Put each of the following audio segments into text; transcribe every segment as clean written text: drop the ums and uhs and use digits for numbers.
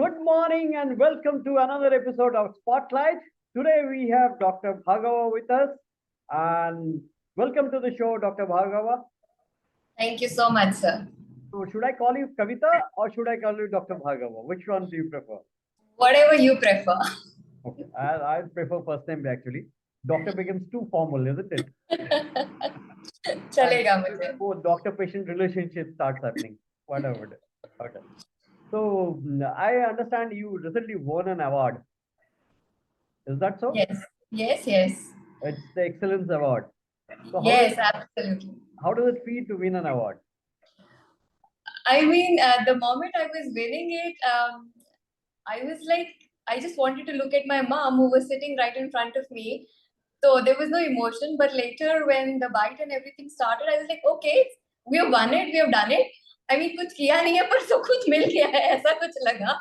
Good morning and welcome to another episode of Spotlight. Today we have Dr. Bhargava with us, and welcome to the show, Dr. Bhargava. Thank you so much, sir. So should I call you Kavita or should I call you Dr. Bhargava? Which one do you prefer? Whatever you prefer. Okay, I prefer first name actually. Doctor becomes too formal, isn't it? चलेगा मुझे. Oh, doctor-patient relationship starts happening. Whatever. Okay. So I understand you recently won an award. Is that so? Yes. It's the Excellence Award. So Yes, absolutely. how does it feel to win an award? I mean, the moment I was winning it, I was like, I just wanted to look at my mom who was sitting right in front of me. So there was no emotion. But later, when the bite and everything started, I was like, okay, we have won it, we have done it. I mean, कुछ किया नहीं है पर सब कुछ मिल गया है ऐसा कुछ लगा.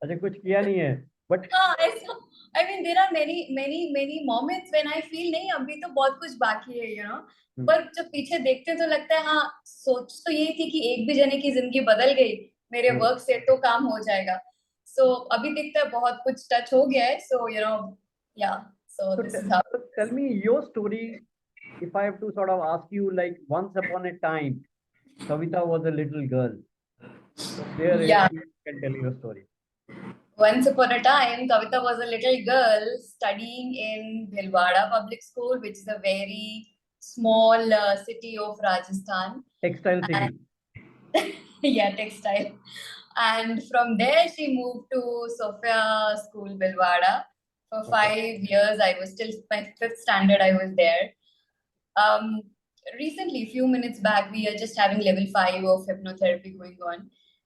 अच्छा कुछ किया नहीं है but हाँ ऐसा. I mean, there are many moments when I feel नहीं अभी तो बहुत कुछ बाकी है, you know. पर जब पीछे देखते हैं तो लगता है हाँ सोच तो यही थी कि एक भी जने की जिंदगी बदल गई मेरे वर्क से तो काम हो जाएगा. So अभी दिखता है बहुत कुछ टच हो गया है. So you know, yeah. So this is how. Tell me your story. If I have to sort of ask you, like once upon a time, Kavita was a little girl. So there Yeah. you can tell your story. Once upon a time, Kavita was a little girl studying in Bhilwara Public School, which is a very small city of Rajasthan. Textile city. Yeah, textile. And from there, she moved to Sophia School, Bhilwara. For 5 years, I was still my 5th standard. I was there. Recently, few minutes back, we are just having level 5 of hypnotherapy going on,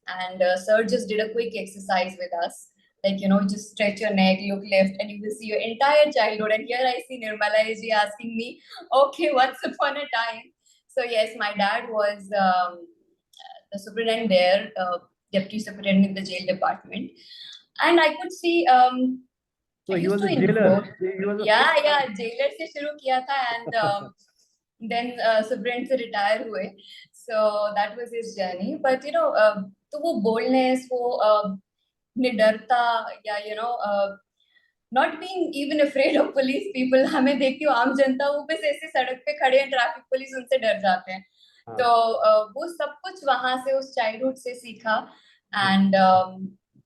and sir just did a quick exercise with us. Like, you know, just stretch your neck, look left, and you will see your entire childhood. And here I see Nirmala ji asking me, okay, once upon a time. So yes, my dad was the superintendent there, deputy superintendent in the jail department. And I could see so he was a jailer. Yeah, jailer से शुरू किया था and then superintendent से retire हुए. So that was his journey. But you know, तो वो boldness, वो निडरता, या you know, not being even afraid of police people. हमें देखती हूँ आम जनता वो बस ऐसे सड़क पे खड़े हैं, ट्रैफिक पुलिस उनसे डर जाते हैं. तो वो सब कुछ वहां से उस चाइल्डहुड से सीखा. And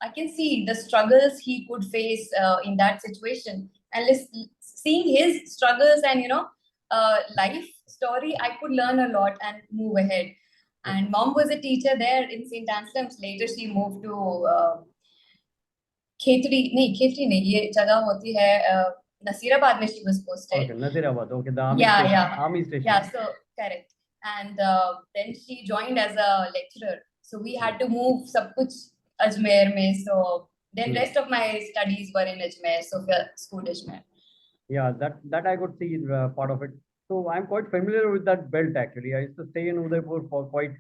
I can see the struggles he could face in that situation, and seeing his struggles and you know life story, I could learn a lot and move ahead. And mom was a teacher there in St. Anselm's. Later she moved to Khetri नहीं, ये जगह होती है नसीराबाद में she was posted. Okay, Nasirabad. Okay, the army station. Yeah, so correct. And then she joined as a lecturer. So we had to move सब कुछ अजमेर में. So then rest of my studies were in Ajmer, Sophia School Ajmer. Yeah, that I could see part of it. So I'm quite familiar with that belt actually. I used to stay in Udaipur for quite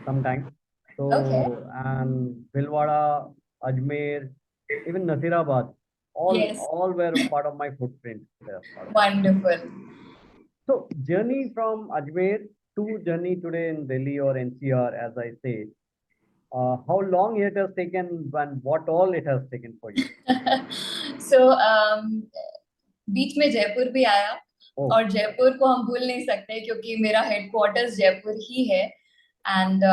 some time. So and Bhilwara, Ajmer, even Nasirabad, all were part of my footprint. Wonderful. So journey from Ajmer to journey today in Delhi or NCR, as I say, how long it has taken and what all it has taken for you? So बीच में जयपुर भी आया. और जयपुर को हम भूल नहीं सकते क्योंकि मेरा हेडक्वार्टर्स जयपुर ही है. And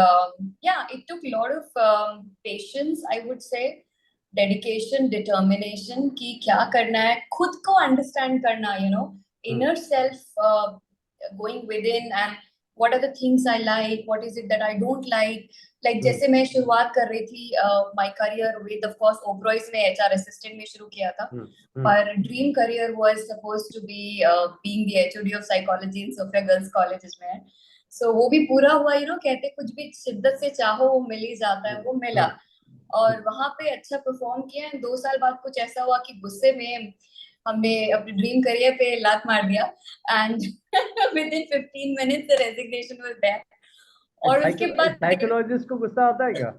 yeah, it took a lot of patience, I would say, dedication, determination कि क्या करना है, खुद को understand करना, you know, inner self going within, and what are the things I like, what is it that I don't like. Like जैसे मैं शुरुआत कर रही थी my career with, of course, Oberoi's में HR assistant में शुरू किया था. पर dream career was supposed to be being the HOD of psychology in Sophia Girls College में. So वो भी पूरा हुआ, you know, कहते कुछ भी शिद्दत से चाहो वो मिल ही जाता है, वो मिला. और वहां पे अच्छा परफॉर्म किया. 2 साल बाद कुछ ऐसा हुआ कि गुस्से में हमने अपने ड्रीम करियर पे लात मार दिया. And within 15 minutes the resignation was there. और उसके बाद साइकोलॉजिस्ट को गुस्सा आता है क्या?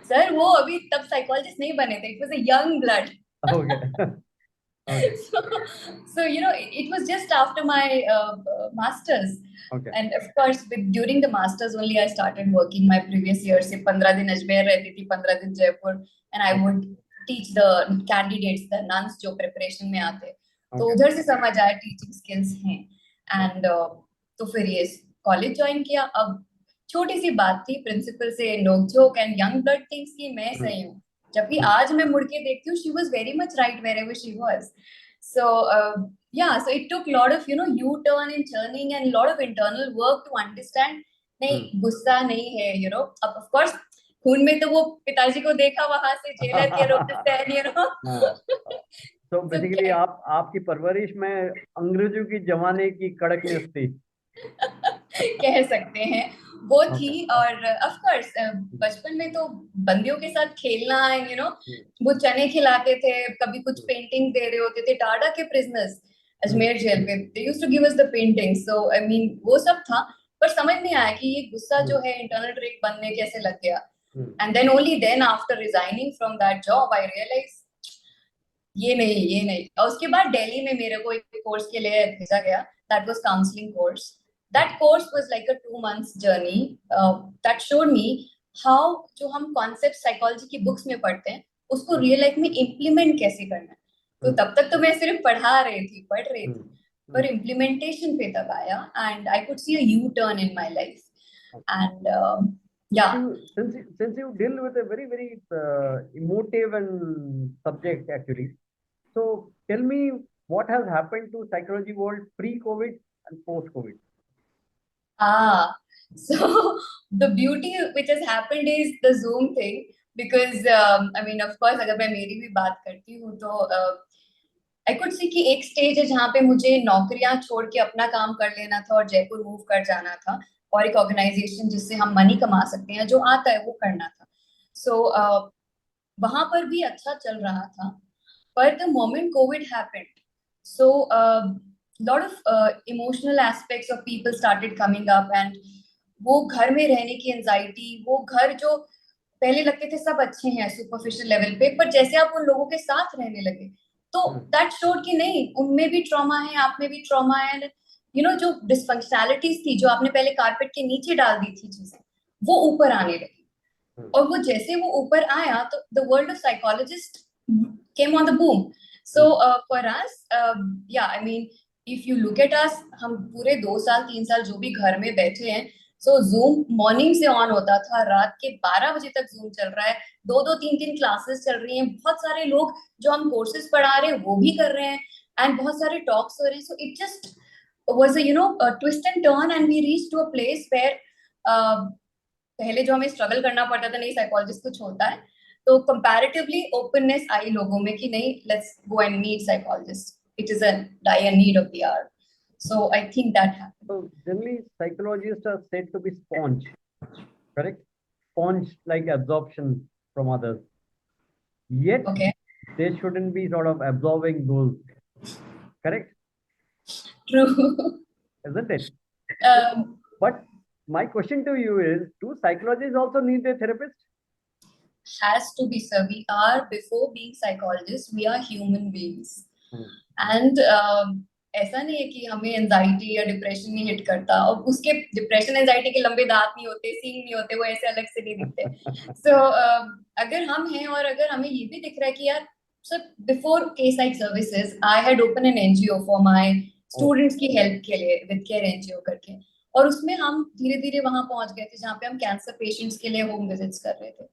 सर वो अभी तब साइकोलॉजिस्ट नहीं बने थे. It was a young blood. Okay. Okay. So it was just after my masters. Okay. And of course, during the masters only, I started working. My previous year से 15 दिन अजमेर रहती थी, 15 दिन Jaipur, and I would teach the candidates, the nuns जो preparation में आते, तो Okay. उधर से समझ आया teaching skills हैं. And तो फिर ये कॉलेज ज्वाइन किया. अब छोटी सी बात थी, प्रिंसिपल से नोकझोंक एंड यंग ब्लड थिंग्स की मैं सही हूँ, जबकि आज मैं मुड़ के देखती हूँ, she was very much right wherever she was. So yeah, so it took a lot of U-turn and turning and a lot of internal work to understand. नहीं, गुस्सा नहीं है. अब of course खून में तो वो पिताजी को देखा वहां से जेलर के रोल. तो बेसिकली आपकी परवरिश में अंग्रेजों की जमाने की कड़कनेस थी. कह सकते हैं वो थी. और ऑफ कोर्स बचपन में तो बंदियों के साथ खेलना, वो चने खिलाते थे, कभी कुछ पेंटिंग दे रहे होते थे. टाडा के प्रिजनर्स अजमेर जेल पे, they used to give us the painting. So I mean वो सब था, पर समझ नहीं आया कि ये गुस्सा जो है इंटरनल ट्रेट बनने कैसे लग गया. And then only then after resigning from that job I realize ये नहीं. और उसके बाद दिल्ली में मेरे को एक कोर्स के लिए भेजा गया. That was counselling course. That course was like a 2 months journey that showed me how जो हम कॉन्सेप्ट साइकोलॉजी की बुक्स में पढ़ते हैं उसको रियल लाइफ में इम्प्लीमेंट कैसे करना है. तो तब तक तो मैं सिर्फ पढ़ रही थी, पर इम्प्लीमेंटेशन पे तब आया and I could see a U turn in my life. And yeah, since you deal with a very very emotive and subject actually, so tell me what has happened to psychology world pre-COVID and post-COVID. So the beauty which has happened is the Zoom thing, because I mean of course अगर मैं मेरी भी बात करती हूँ तो I could see कि एक स्टेज है जहाँ पे मुझे नौकरियां छोड़ के अपना काम कर लेना था और जयपुर मूव कर जाना था और एक ऑर्गेनाइजेशन जिससे हम मनी कमा सकते हैं, जो आता है वो करना था. सो वहां पर भी अच्छा चल रहा था. But the moment COVID happened, so lot of emotional aspects of people started coming up, and वो घर में रहने की एंजाइटी, वो घर जो पहले लगते थे सब अच्छे हैं सुपरफिशियल लेवल पे, पर जैसे आप उन लोगों के साथ रहने लगे तो दैट शोड कि नहीं, उनमें भी ट्रॉमा है, आप में भी ट्रॉमा है. जो डिसफंक्शनैलिटीज थी जो आपने पहले कारपेट के नीचे डाल दी थी चीजें, वो ऊपर आने लगी. और वो जैसे वो ऊपर आया तो the world of psychologist came on the boom. So for us, या I mean if you look at us, हम पूरे 2 साल 3 साल जो भी घर में बैठे हैं, सो जूम मॉर्निंग से ऑन होता था, रात के 12 बजे तक जूम चल रहा है, 2-2 3-3 क्लासेस चल रही हैं, बहुत सारे लोग जो हम कोर्सेज पढ़ा रहे हैं वो भी कर रहे हैं, एंड बहुत सारे टॉक्स हो रहे हैं. So it just was a twist and turn, and we reached to a place where पहले जो हमें स्ट्रगल करना पड़ता था, नहीं साइकोलॉजिस्ट कुछ होता है, तो कंपैरेटिवली ओपननेस आई लोगों में कि नहीं, let's go and meet psychologist, it is a dire need of the hour. So I think that happened. So generally psychologists are said to be sponge, correct? Sponge like absorption from others, yet Okay. they shouldn't be sort of absorbing those, correct? True. Isn't it? But my question to you is, do psychologists also need a therapist? Has to be, sir. We are, before being psychologists, we are human beings. And ऐसा नहीं है कि हमें anxiety या depression नहीं hit करता, और उसके डिप्रेशन एंजाइटी के लंबे दांत नहीं होते, सींग नहीं होते, वो ऐसे अलग से नहीं दिखते. सो अगर हम हैं और अगर हमें ये भी दिख रहा है कि यार, sir before KPsych services I had open an NGO for my students की हेल्प के लिए, विद केयर NGO करके, और उसमें हम धीरे धीरे वहां पहुंच गए थे जहाँ पे हम कैंसर पेशेंट्स के लिए होम विजिट्स कर रहे थे.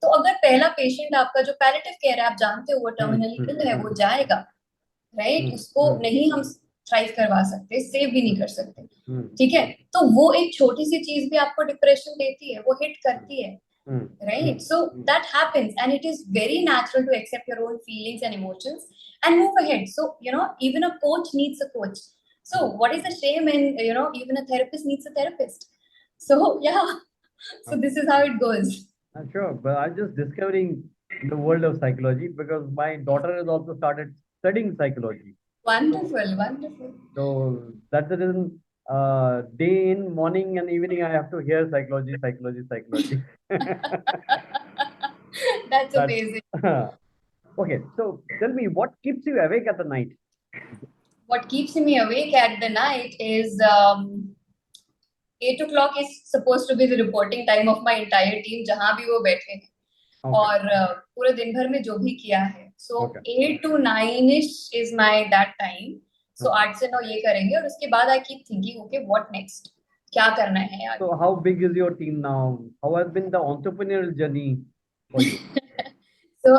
तो अगर पहला पेशेंट आपका जो पैलिएटिव केयर है, आप जानते हो वो टर्मिनली इल है, वो जाएगा, राइट? उसको नहीं हम थ्राइव करवा सकते, सेव भी नहीं कर सकते, ठीक है? तो वो एक छोटी सी चीज भी आपको डिप्रेशन देती है, वो हिट करती है, right? So that happens, and it is very natural to accept your own feelings and emotions and move ahead. So even a coach needs a coach. So what is the shame in even a therapist needs a therapist? So yeah, so this is how it goes. Sure, but I'm just discovering the world of psychology because my daughter has also started studying psychology. Wonderful, wonderful. So that's the reason, day in, morning and evening, I have to hear psychology, psychology, psychology. That's amazing. Okay, so tell me, what keeps you awake at the night? What keeps me awake at the night is 8 o'clock is supposed to be the reporting time of my entire team, जहां भी वो बैठे हैं Okay, और पूरे दिन भर में जो भी किया है. So okay, 8 to 9ish is my that time. So okay. 8 से 9 ये करेंगे और उसके बाद I keep thinking, okay, what next? क्या करना है आगे? So how big is your team now? How has been the entrepreneurial journey for you? So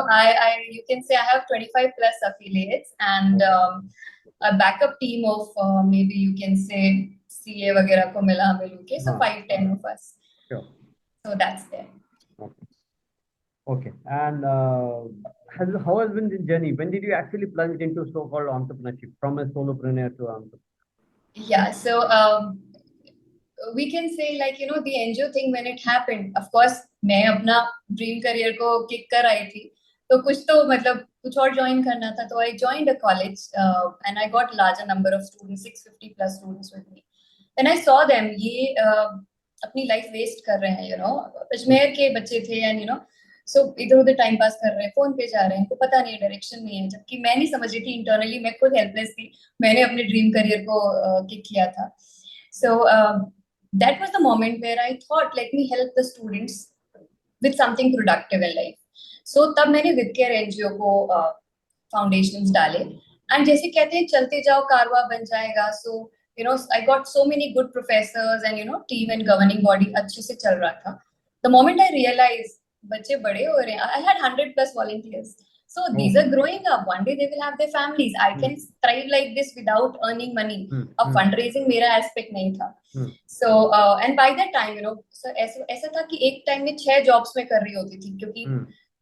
you can say I have 25 plus affiliates and Okay. a backup team of maybe you can say CA वगैरह को मिला के, so Huh, 5-10 of us. sure. So that's there. Okay. Okay. And how has been the journey? When did you actually plunge into so-called entrepreneurship from a solopreneur to entrepreneur? Yeah, so we can say like the NGO thing when it happened. Of course, मैं अपना dream career को kick कर आई थी, तो कुछ तो मतलब कुछ और ज्वाइन करना था. तो I joined a college and I got larger number of students, 650 plus students with me. Then I saw them ये अपनी लाइफ वेस्ट कर रहे हैं, अजमेर के बच्चे थे एंड सो इधर उधर टाइम पास कर रहे हैं, फोन पे जा रहे हैं, तो पता नहीं डायरेक्शन नहीं है. जबकि मैं नहीं समझ रही थी इंटरनली, मैं खुद हेल्पलेस थी. मैंने अपने ड्रीम करियर को किक किया था. सो that was the moment where I thought, let me help the students with something productive in life. So तब मैंने विदकेयर एनजीओ को फाउंडेशंस डाले एंड जैसे कहते हैं चलते जाओ कारवा बन जाएगा. सो I got so many good professors and team and governing body अच्छे से चल रहा था. The moment I realized बच्चे बड़े हो रहे हैं, I had 100 plus volunteers. So these are growing up. One day they will have their families. I can thrive like this without earning money. अब fundraising मेरा aspect नहीं था. So and by that time so ऐसा था कि एक time में 6 jobs में कर रही होती थी क्योंकि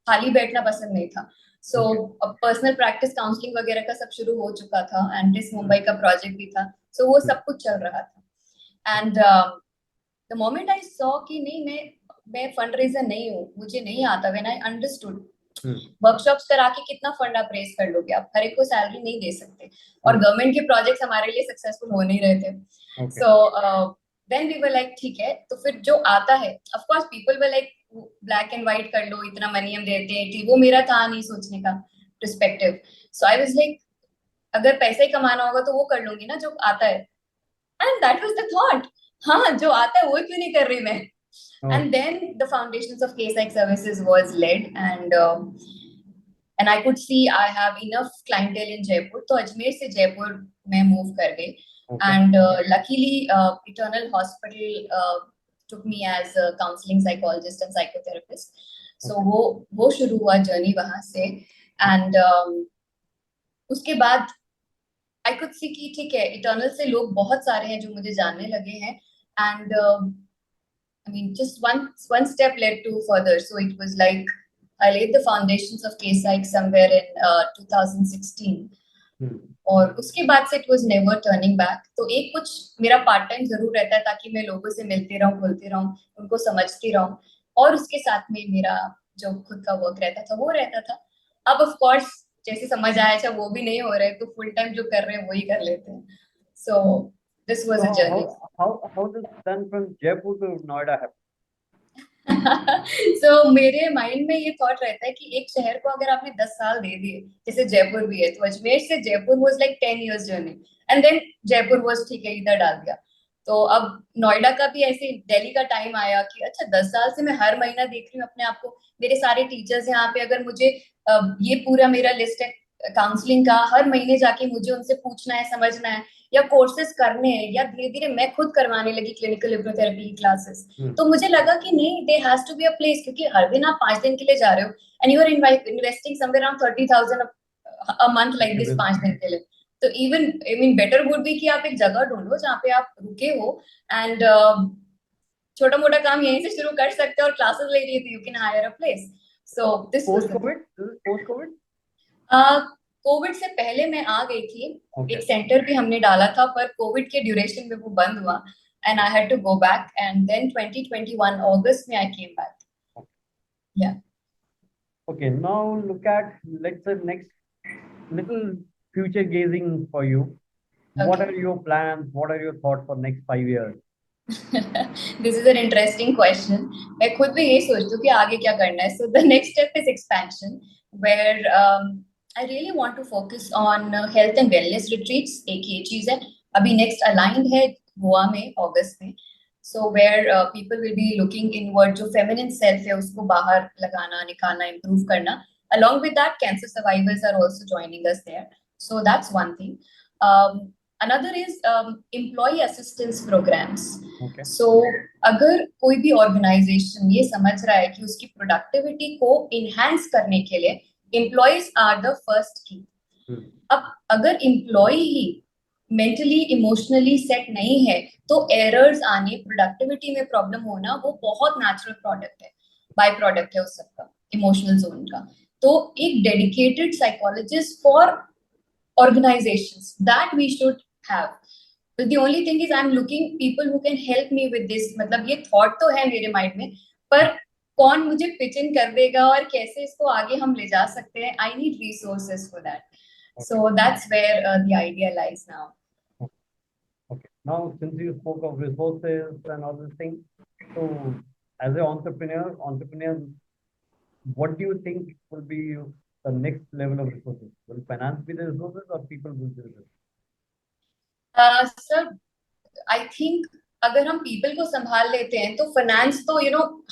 खाली बैठना पसंद नहीं था. So पर्सनल प्रैक्टिस काउंसलिंग वगैरह का सब शुरू हो चुका था एंड दिस मुंबई का प्रोजेक्ट भी था. So वो सब कुछ चल रहा था and the moment I saw कि नहीं मैं फंड रेजर नहीं हूँ, मुझे नहीं आता. when I understood वर्कशॉप्स करा के कितना फंड आप रेज कर लोगे, आप हर एक को सैलरी नहीं दे सकते और गवर्नमेंट के प्रोजेक्ट्स हमारे लिए सक्सेसफुल हो नहीं रहे थे. So then we were like ठीक है, तो फिर जो आता है of course people were like black and white कर लो, इतना मनी हम देते हैं. वो मेरा था नहीं सोचने का perspective. So I was like अगर पैसा ही कमाना होगा तो वो कर लूंगी ना जो आता है. And that was the thought, हाँ जो आता है वो क्यों नहीं कर रही मैं. And then the foundations of KPsych services was led and I could see I have enough clientele in Jaipur. तो अजमेर से जयपुर में move कर गई. And luckily Eternal Hospital took me as a counseling psychologist and psychotherapist. So वो शुरू हुआ journey वहां से. And उसके बाद I could see कि ठीक है Eternal से लोग बहुत सारे हैं जो मुझे जानने लगे हैं. And I mean, just one step led to further. So it was like I laid the foundations of KPsych somewhere in 2016. और उसके बाद से it was never turning back. तो एक कुछ मेरा पार्ट टाइम जरूर रहता है ताकि मैं लोगों से मिलती रहूं, खुलती रहूं, उनको समझती रहूं और उसके साथ में मेरा जो खुद का वर्क रहता था वो रहता था. अब ऑफ कोर्स जैसे समझ आया अच्छा वो भी नहीं हो रहे तो फुल टाइम जो कर रहे हैं वही कर लेते हैं. So this was a journey. How does then from Jaipur to Noida happen? So मेरे माइंड में ये थॉट रहता है कि एक शहर को अगर आपने 10 साल दे दिए, जैसे जयपुर भी है, तो अजमेर से Jaipur was like 10 years journey and then Jaipur was ठीक है इधर डाल दिया. तो अब नोएडा का भी ऐसे दिल्ली का टाइम आया कि अच्छा 10 साल से मैं हर महीना देख रही हूँ अपने आप को. मेरे सारे टीचर्स यहाँ पे, अगर मुझे ये पूरा मेरा लिस्ट है काउंसलिंग का, हर महीने जाके मुझे उनसे पूछना है, समझना है या कोर्सेज करने हैं या धीरे धीरे मैं खुद करवाने लगी क्लिनिकल हिप्नोथेरेपी की क्लासेस. तो मुझे लगा कि नहीं there has to be a place, क्योंकि हर दिन आप 5 दिन के लिए जा रहे हो and you are investing somewhere around 30,000 a month like this 5 दिन के लिए. तो even I mean better would be कि आप एक जगह ढूंढो जहाँ पे आप रुके हो एंड छोटा मोटा काम यहीं से शुरू कर सकते हो और क्लासेस ले रही थी, you can hire a place. So this post Covid Covid से पहले मैं आ गई थी. एक सेंटर भी हमने डाला था पर कोविड के ड्यूरेशन में वो बंद हुआ and I had to go back and then 2021 August में आई केम बैक. या Okay, now look at, let's say, next little future gazing for you. What are your plans? What are your thoughts for next 5 years? This is an interesting question. मैं खुद भी यही सोचती हूँ कि आगे क्या करना है. So the next step is expansion, where I really want to focus on health and wellness retreats. एक ये चीज है. अभी next aligned है गोवा में अगस्त में. So where people will be looking inward, जो feminine self है उसको बाहर लगाना, निकालना, improve करना. Along with that, cancer survivors are also joining us there. So that's one thing. Another is employee assistance programs. Okay. So अगर कोई भी ऑर्गेनाइजेशन ये समझ रहा है कि उसकी प्रोडक्टिविटी को इनहेंस करने के लिए एम्प्लॉयज आर द फर्स्ट की. अब अगर एम्प्लॉय ही मेंटली इमोशनली सेट नहीं है तो एरर्स आने, प्रोडक्टिविटी में प्रॉब्लम होना वो बहुत नेचुरल प्रोडक्ट है, बाय प्रोडक्ट है उस सबका, इमोशनल जोन का. तो एक dedicated psychologist for organizations that we should have. But the only thing is I'm looking people who can help me with this. मतलब ये thought तो है मेरे mind में, पर कौन मुझे pitch in कर देगा और कैसे इसको आगे हम ले जा सकते हैं. I need resources for that. Okay. So that's where the idea lies now. Okay. Now, since you spoke of resources and all these things, so as an entrepreneur, what do you think will be the next level of resources? Will finance be the resources or people will be the resources? Sir, I think अगर हम people को संभाल लेते हैं तो finance तो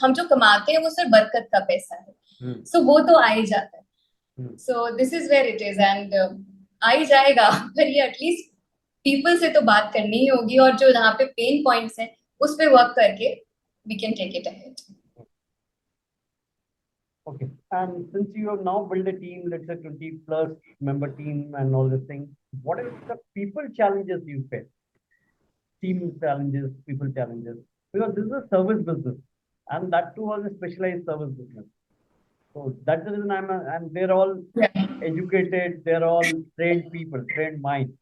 हम जो कमाते हैं वो सिर्फ बरकत का पैसा है. सो वो तो आ ही जाता है. So this is where it is and आ ही जाएगा. पर ये एटलीस्ट पीपल से तो बात करनी ही होगी और जो जहाँ पे पेन पॉइंट्स हैं उस पे वर्क करके we can take it ahead. Okay. And since you have now built a team, let's say 20 plus member team and all this thing, what are the people challenges you face? Team challenges, people challenges. Because this is a service business, and that too was a specialized service business. So that's the reason and they're all educated, they're all trained people, trained minds.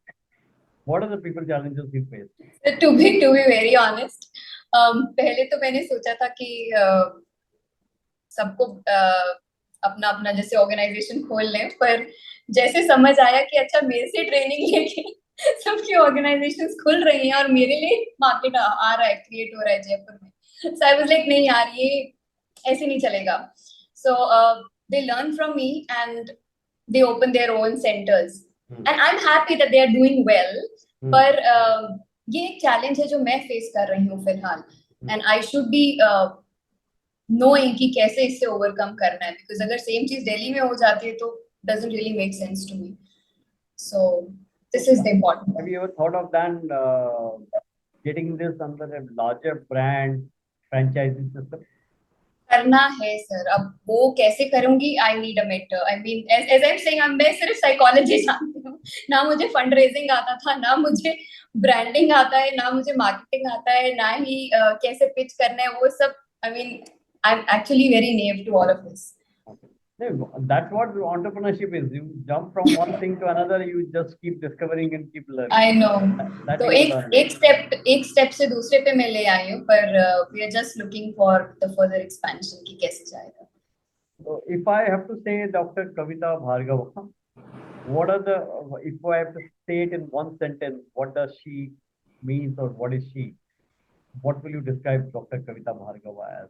What are the people challenges you face? To be very honest, पहले तो मैंने सोचा था कि सबको अपना अपना जैसे ऑर्गेनाइजेशन खोल लें, पर जैसे समझ आया कि अच्छा मेरे से ट्रेनिंग लेके सबकी ऑर्गेनाइजेशंस खुल रही हैं और मेरे लिए मार्केट आ रहा है, क्रिएट हो रहा है जयपुर में. सो आई वाज लाइक नहीं यार ये ऐसे नहीं चलेगा. So they learn from me and they open their own centres and I am happy that they are doing well. पर ये एक चैलेंज है जो मैं फेस कर रही हूँ फिलहाल and I should be knowing कि कैसे इससे ओवरकम करना है, because अगर सेम चीज दिल्ली में हो जाती है तो doesn't really make sense to me. So this is the important. Have you ever thought of then getting this under a larger brand franchising system? करना है सर. अब वो कैसे करूंगी? I need a mentor. I mean, as I'm saying, मैं सिर्फ psychology जानती हूँ. ना मुझे फंड रेजिंग आता था, ना मुझे ब्रांडिंग आता है, ना मुझे मार्केटिंग आता है, ना ही कैसे पिच करना है वो सब. I mean, I'm actually very naive to all of this. That's what entrepreneurship is. You jump from one thing to another. You just keep discovering and keep learning. I know. तो एक step से दूसरे पे मैं ले आई हूँ, पर we are just looking for the further expansion कि कैसे जाएगा. So if I have to say Dr. Kavita Bhargava, what are if I have to say it in one sentence, what does she means or what is she? What will you describe Dr. Kavita Bhargava as?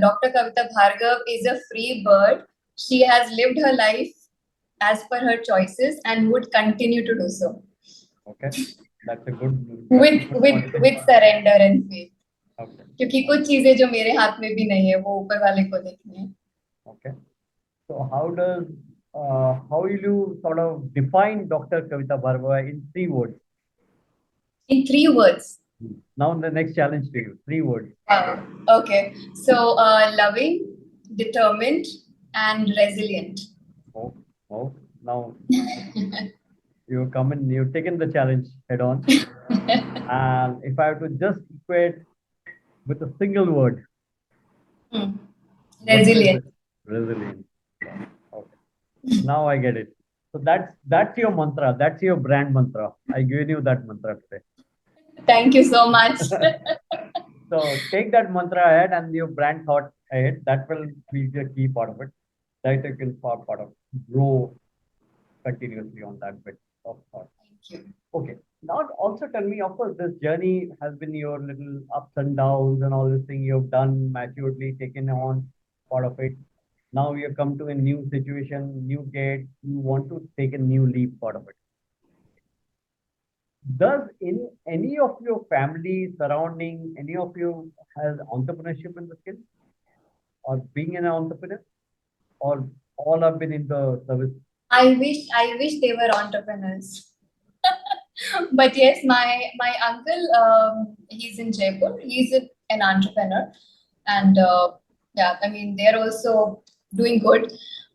Dr. Kavita Bhargava is a free bird. She has lived her life as per her choices and would continue to do so. Okay, that's a good. With surrender and faith. Okay. क्योंकि कुछ चीजें जो मेरे हाथ में भी नहीं है वो ऊपर वाले को देखनी है. Okay. So how will you sort of define Dr. Kavita Bhargava in 3 words? In 3 words. Now the next challenge to you, 3 words. Okay. So loving, determined, and resilient. Oh, now you've taken the challenge head on. And if I have to just equate with a single word. Resilient. Resilient. Okay. Now I get it. So that's your mantra. That's your brand mantra. I gave you that mantra today. Thank you so much. So take that mantra ahead and your brand thought ahead. That will be the key part of it. That you can part of grow continuously on that bit of thought. Thank you. Okay. Now, also tell me, of course, this journey has been your little ups and downs and all this thing you've done, maturely taken on part of it. Now you come to a new situation, new gate, you want to take a new leap part of it. Does in any of your family surrounding, any of you has entrepreneurship in the skill or being an entrepreneur, or all have been in the service? I wish they were entrepreneurs. But yes, my uncle, he's in Jaipur. He's an entrepreneur, and yeah, I mean they're also doing good.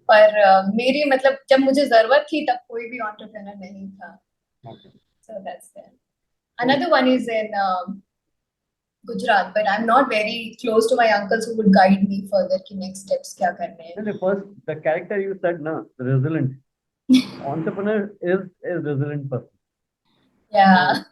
पर मेरी मतलब जब मुझे जरूरत थी तब कोई भी entrepreneur नहीं था. Okay. So that's there. Another one is in Gujarat, but I'm not very close to my uncles who would guide me further कि next steps क्या करने हैं. And the first, the character you said, no, the resilient. Entrepreneur is a resilient person. Yeah.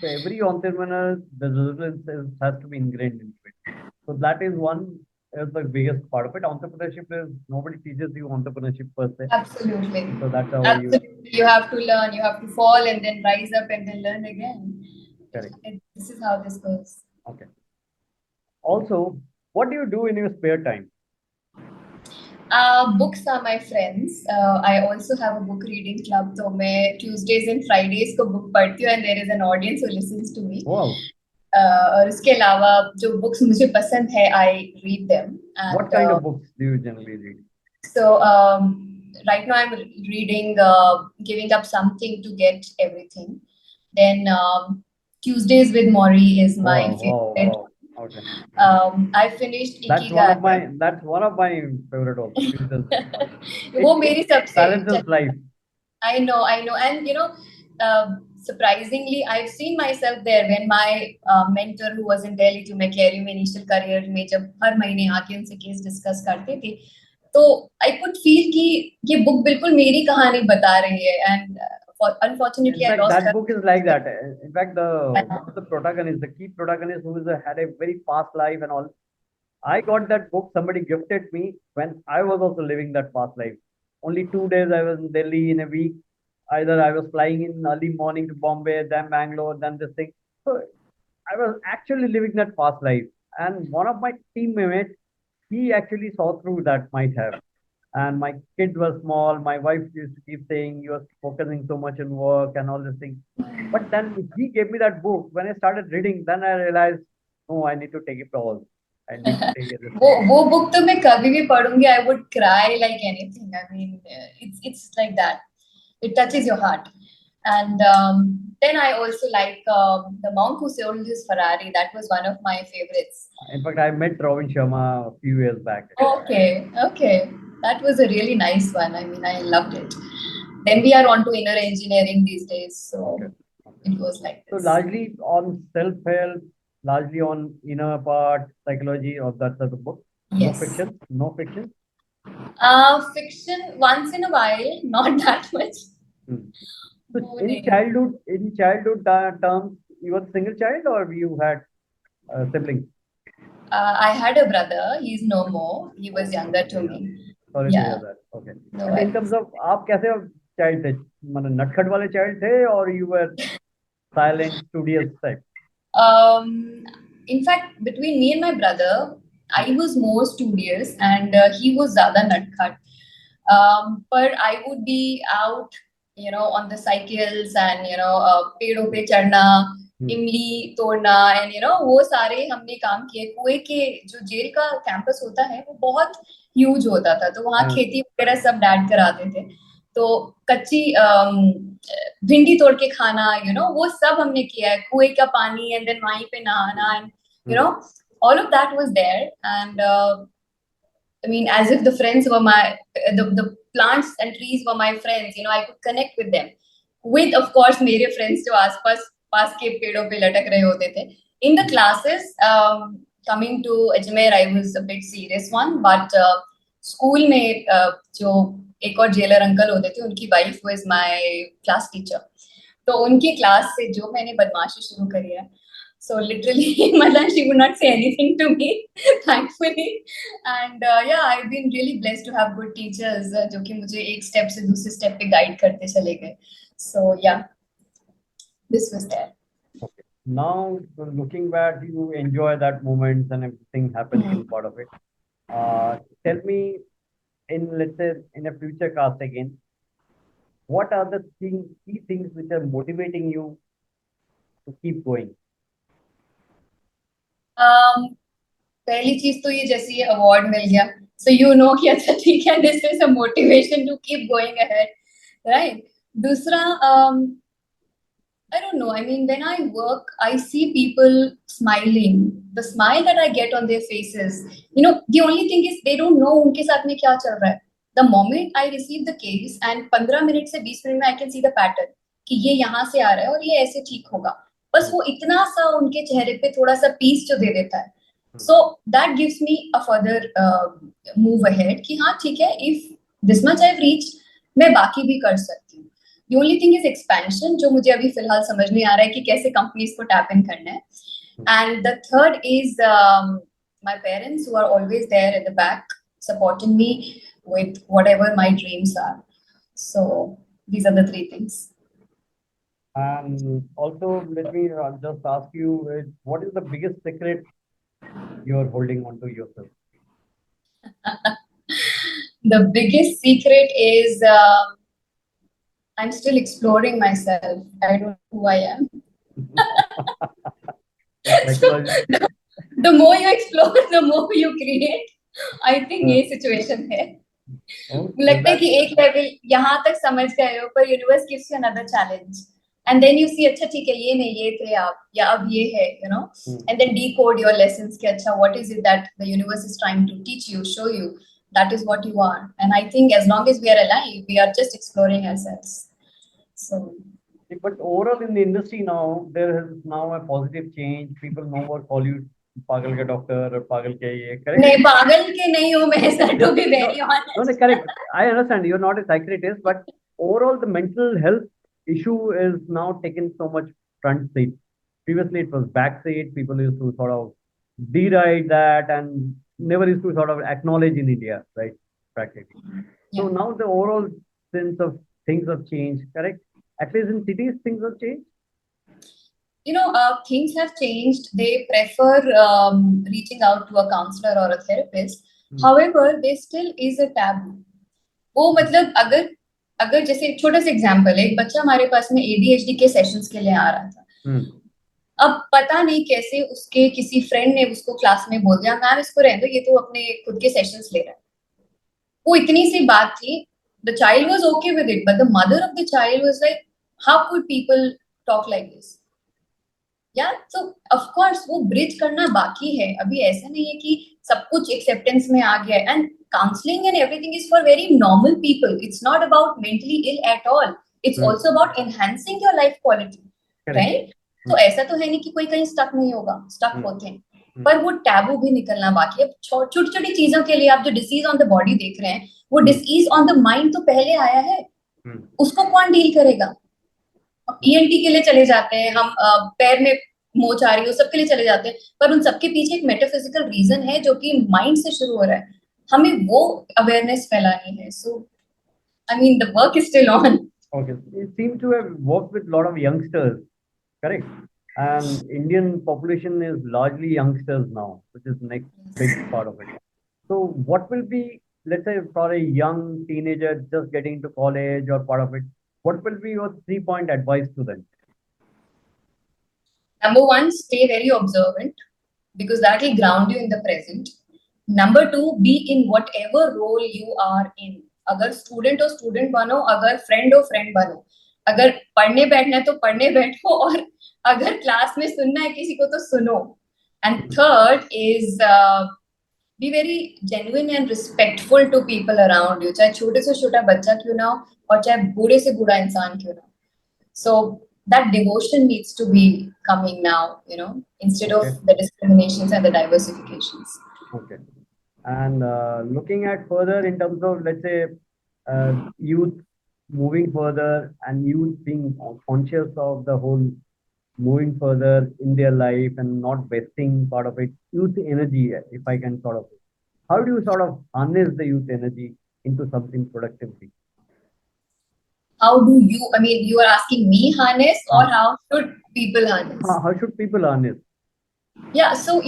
So every entrepreneur, the resilience has to be ingrained into it. So that is one is the biggest part of it. Entrepreneurship is nobody teaches you entrepreneurship per se. Absolutely. So that's how Absolutely. You have to learn, you have to fall and then rise up and then learn again. Correct. This is how this goes. Okay. Also, what do you do in your spare time? Books are my friends. I also have a book reading club. So मैं Tuesdays and Fridays को book पढ़ती हूँ and there is an audience who listens to me. Wow. और उसके अलावा जो books मुझे पसंद है, I read them. And, what kind of books do you generally read? So right now I'm reading Giving Up Something to Get Everything. Then Tuesdays with Maury is my favorite. Wow. Okay. I finished That's Ikigai. That's one of my favorite also. वो मेरी सबसे balances life. I know, and you know, surprisingly, I've seen myself there when my mentor who was in Delhi to मैं कह रही हूँ initial career में जब हर महीने आके उनसे केस डिस्कस करते थे, तो I could feel कि ये book बिल्कुल मेरी कहानी बता रही है, and unfortunately I lost that her. book is like that. In fact, the protagonist, the key protagonist who had a very fast life and all. I got that book. Somebody gifted me when I was also living that fast life. Only 2 days I was in Delhi in a week. Either I was flying in early morning to Bombay, then Bangalore, then this thing. So I was actually living that fast life. And one of my teammates, he actually saw through that might have. And my kids were small. My wife used to keep saying, you are focusing so much on work and all this thing. But then he gave me that book. When I started reading, then I realized, no, I need to take it all. I need to take it. वो book तो मैं कभी भी पढ़ूंगी. I would cry like anything. I mean, it's like that. It touches your heart. And then I also like The Monk Who Sold His Ferrari. That was one of my favorites. In fact, I met Robin Sharma a few years back. Okay. That was a really nice one. I mean, I loved it. Then we are on to inner engineering these days. So it goes like this. So largely on self-help, largely on inner part, psychology, or that sort of book. Yes. No fiction? Fiction once in a while, not that much. So in childhood terms, you were single child or you had siblings? I had a brother. He's no more. He was younger to me. Sorry to hear that. Okay. No, in terms of आप कैसे child थे? मतलब नटखट वाले child थे or you were silent, studious type? In fact, between me and my brother, I was more studious and he was ज़्यादा नटखट. But I would be out, you know, on the cycles and you know पेड़ों पे चढ़ना, इमली तोड़ना and you know वो सारे हमने काम किए. कुएं के जो जेल का कैंपस होता है वो बहुत ह्यूज होता था, तो वहाँ खेती वगैरह सब डैड कराते थे. तो कच्ची भिंडी तोड़ के खाना, you know, वो सब हमने किया है. कुएं का पानी and then वहीं पे नहाना and you know all of that was there. And I mean, as if the friends were the plants and trees were my friends. You know, I could connect with them. With, of course, मेरे friends जो आसपास पास के पेड़ों पे लटक रहे होते थे. In the classes, coming to Ajmer, I was a bit serious one, but school में जो एक और जेलर अंकल होते थे, उनकी wife was my class teacher. तो उनकी क्लास से जो मैंने बदमाशी शुरू करी है, so literally मतलब she would not say anything to me, thankfully. And yeah, I've been really blessed to have good teachers जो कि मुझे एक step से दूसरे step पे guide करते चले गए. So yeah. this was there. Okay. Now, looking back, you enjoy that moment and everything happening part of it. Tell me, in let's say in a future cast again, what are the key things which are motivating you to keep going? um, पहली चीज तो ये जैसे ये award मिल गया, so you know कि अच्छा ठीक है, this is a motivation to keep going ahead, right? दूसरा, I don't know. I mean, when I work, I see people smiling. The smile that I get on their faces, the only thing is they don't know उनके साथ में क्या चल रहा है. The moment I receive the case and 15 minute से 20 minute में I can see the pattern कि ये यहाँ से आ रहा है और ये ऐसे ठीक होगा. बस वो इतना सा उनके चेहरे पे थोड़ा सा पीस जो दे देता है. So that gives me a further move ahead कि हाँ ठीक है, if this much I've reached, मैं बाकी भी कर सकती हूँ. The only thing is expansion, जो मुझे अभी फिलहाल समझ नहीं आ रहा है कि कैसे कंपनीज को टैप इन करना है. And the third is my parents who are always there at the back supporting me with whatever my dreams are. So these are the three things. And also, let me just ask you, what is the biggest secret you are holding on to yourself? The biggest secret is I'm still exploring myself. I don't know who I am. So, the more you explore, the more you create. I think ये situation है. लगता है कि एक level यहाँ तक समझ गए हो, पर universe gives you another challenge, and then you see अच्छा ठीक है, ये नहीं ये थे आप, या अब ये है, and then decode your lessons कि अच्छा what is it that the universe is trying to teach you, show you, that is what you are. And I think as long as we are alive, we are just exploring ourselves. So but overall in the industry now, there is now a positive change. People no more call you pagal ke doctor or pagal ke ye, correct? नहीं, पागल के नहीं हूँ मैं, sir, to be very honest. No, correct. I understand you're not a psychiatrist, but overall the mental health issue is now taken so much front seat. Previously it was back seat. People used to sort of deride that and never used to sort of acknowledge in India, right? Practically. So now the overall sense of things have changed, correct? At least in cities, things have changed. Things have changed. They prefer reaching out to a counselor or a therapist. However, there still is a taboo. वो मतलब अगर जैसे एक छोटा सा example है, एक बच्चा हमारे पास में ADHD के सेशंस के लिए आ रहा था. अब पता नहीं कैसे उसके किसी फ्रेंड ने उसको क्लास में बोल दिया, मैम इसको रहने दो, ये तो अपने खुद के सेशंस ले रहा है. वो इतनी सी बात थी. The child was okay with it, but the mother of the child was like, how could people talk like this? तो ऑफ कोर्स वो ब्रिज करना बाकी है. अभी ऐसा नहीं है कि सब कुछ एक्सेप्टेंस में आ गया है. And counselling and everything is for very normal people. It's not about mentally ill at all. It's also about enhancing your life quality, right? तो ऐसा तो है नहीं कि कोई कहीं स्टक नहीं होगा, स्टक होते हैं, पर वो टैबू भी निकलना बाकी है. छोटी छोटी चीजों के लिए आप जो डिसीज ऑन द बॉडी देख रहे हैं, वो डिसीज ऑन द माइंड तो पहले आया है. उसको कौन डील करेगा? ENT के लिए चले जाते हैं हम, पैर में मोच आ रही है, सबके लिए चले जाते हैं, पर उन सबके पीछे एक मेटाफिजिकल रीजन है जो कि माइंड से शुरू हो रहा है. हमें वो अवेयरनेस फैलानी है. So I mean the work is still on. Okay, you seem to have worked with a lot of youngsters, correct? And Indian population is largely youngsters now, which is the next big part of it. So what will be, let's say, for a young teenager just getting into college or part of it, what will be your 3-point advice to them? Number one, stay very observant because that will ground you in the present. Number two, be in whatever role you are in. अगर student हो student बनो, अगर friend हो friend बनो, अगर पढ़ने बैठना है तो पढ़ने बैठो, और अगर क्लास में सुनना है किसी को तो सुनो. And third is be very genuine and respectful to people around you, चाहे छोटे से छोटा बच्चा क्यों ना हो और चाहे बूढ़े से बूढ़ा इंसान क्यों ना हो. So that devotion needs to be coming now, instead of the discriminations and the diversifications. Okay. And looking at further in terms of, let's say, youth moving further and youth being conscious of the whole moving further in their life and not wasting part of it, youth energy, if I can sort of, how do you sort of harness the youth energy into something productivity? how do you, I mean, you are asking me harness, or how should people harness? How should people harness? Yeah, so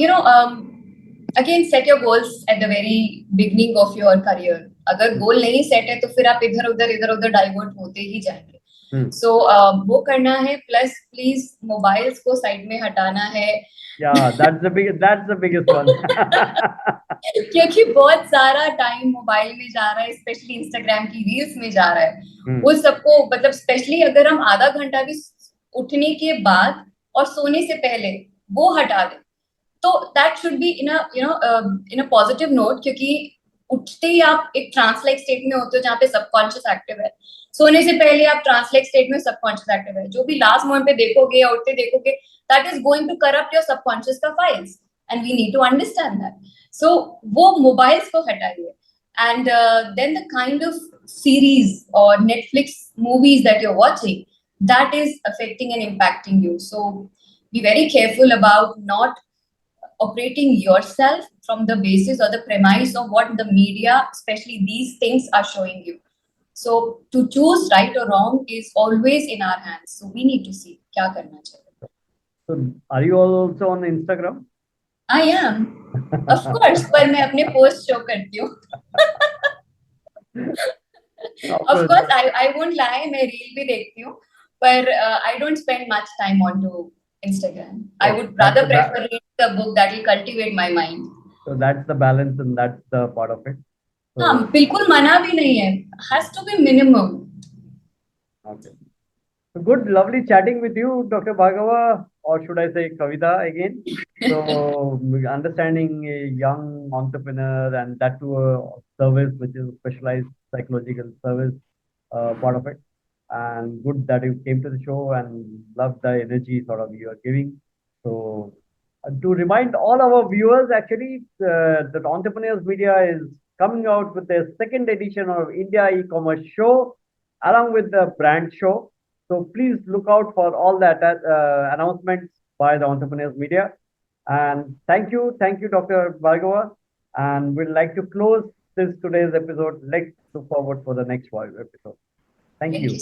again, set your goals at the very beginning of your career. अगर goal नहीं set है तो फिर आप इधर उधर divert होते ही जाएंगे. So वो करना है, plus please mobiles को side में हटाना है. Yeah, that's the biggest one. क्योंकि बहुत सारा टाइम मोबाइल में जा रहा है, स्पेशली इंस्टाग्राम की रील्स में जा रहा है. वो सबको मतलब स्पेशली अगर हम आधा घंटा भी उठने के बाद और सोने से पहले वो हटा दें, तो that should be in a positive note, क्योंकि उठते ही आप एक ट्रांसलाइक स्टेट में होते हो जहाँ पे सबकॉन्शियस एक्टिव है. सोने से पहले आप ट्रांसलाइक स्टेट में सबकॉन्शियस एक्टिव है. जो भी लास्ट मोमेंट पे देखोगे या उठते देखोगे, that is going to corrupt your subconscious का files, and we need to understand that. So वो मोबाइल्स को हटाइए, and then the kind of series और Netflix movies that you are watching, that is affecting and impacting you. So be very careful about not operating yourself from the basis or the premise of what the media, especially these things, are showing you. So to choose right or wrong is always in our hands. So we need to see kya karna chahiye. So are you also on Instagram? I am, of course, पर मैं अपने post show करती हूँ. Of course, I won't lie, मैं reel भी देखती हूँ, पर I don't spend much time onto Instagram. I would rather prefer reading a book that will cultivate my mind. So that's the balance and that's the part of it. हाँ, बिल्कुल मना भी नहीं है. Has to be minimum. Okay. So good, lovely chatting with you, Dr. Bhargava, or should I say Kavita again? So understanding a young entrepreneur and that to a service which is a specialized psychological service part of it. And good that you came to the show and love the energy sort of you are giving. So to remind all our viewers, actually, the Entrepreneurs Media is coming out with their second edition of India e-commerce show along with the brand show. So please look out for all that announcements by the Entrepreneurs Media. And thank you, Dr. Bhargava. And we'd like to close this today's episode. Let's look forward for the next episode. Thank you.